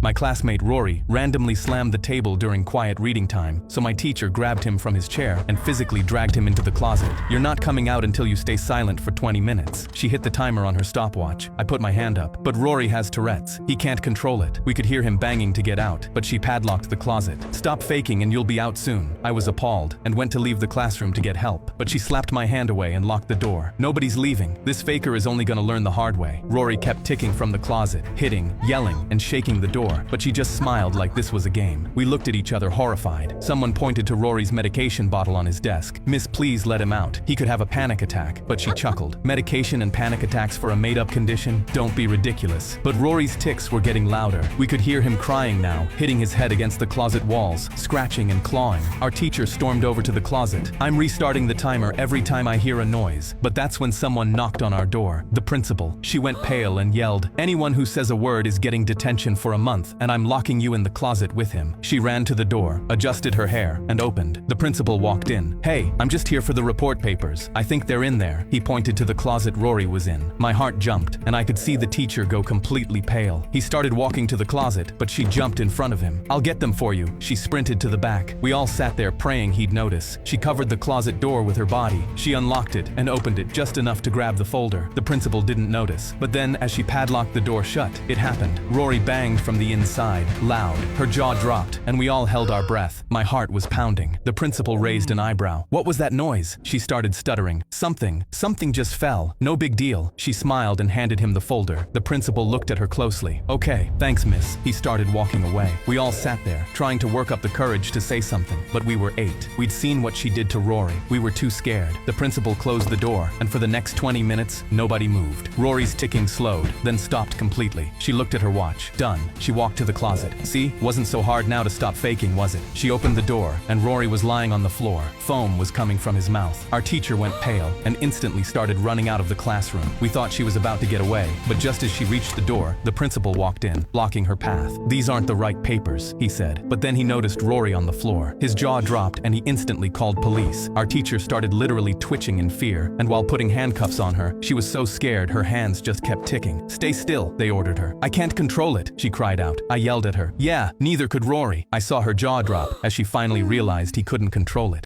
My classmate Rory randomly slammed the table during quiet reading time, so my teacher grabbed him from his chair and physically dragged him into the closet. "You're not coming out until you stay silent for 20 minutes. She hit the timer on her stopwatch. I put my hand up. But Rory has Tourette's. He can't control it. We could hear him banging to get out, but she padlocked the closet. "Stop faking and you'll be out soon." I was appalled and went to leave the classroom to get help, but she slapped my hand away and locked the door. "Nobody's leaving. This faker is only gonna learn the hard way." Rory kept ticking from the closet, hitting, yelling, and shaking the door, but she just smiled like this was a game. We looked at each other horrified. Someone pointed to Rory's medication bottle on his desk. "Miss, please let him out. He could have a panic attack." But she chuckled. "Medication and panic attacks for a made-up condition? Don't be ridiculous." But Rory's tics were getting louder. We could hear him crying now, hitting his head against the closet walls, scratching and clawing. Our teacher stormed over to the closet. "I'm restarting the timer every time I hear a noise." But that's when someone knocked on our door. The principal. She went pale and yelled, "Anyone who says a word is getting detention for a month, and I'm locking you in the closet with him." She ran to the door, adjusted her hair, and opened. The principal walked in. "Hey, I'm just here for the report papers. I think they're in there." He pointed to the closet Rory was in. My heart jumped, and I could see the teacher go completely pale. He started walking to the closet, but she jumped in front of him. "I'll get them for you." She sprinted to the back. We all sat there praying he'd notice. She covered the closet door with her body. She unlocked it and opened it just enough to grab the folder. The principal didn't notice. But then, as she padlocked the door shut, it happened. Rory banged from the inside, loud. Her jaw dropped, and we all held our breath. My heart was pounding. The principal raised an eyebrow. "What was that noise?" She started stuttering. Something just fell. No big deal." She smiled and handed him the folder. The principal looked at her closely. "Okay, thanks, miss." He started walking away. We all sat there, trying to work up the courage to say something, but we were 8. We'd seen what she did to Rory. We were too scared. The principal closed the door, and for the next 20 minutes, nobody moved. Rory's ticking slowed, then stopped completely. She looked at her watch. Done. She walked to the closet. "See? Wasn't so hard now to stop faking, was it?" She opened the door, and Rory was lying on the floor. Foam was coming from his mouth. Our teacher went pale and instantly started running out of the classroom. We thought she was about to get away, but just as she reached the door, the principal walked in, blocking her path. "These aren't the right papers," he said. But then he noticed Rory on the floor. His jaw dropped and he instantly called police. Our teacher started literally twitching in fear, and while putting handcuffs on her, she was so scared her hands just kept ticking. "Stay still," they ordered her. "I can't control it," she cried out. I yelled at her. "Yeah, neither could Rory." I saw her jaw drop as she finally realized he couldn't control it.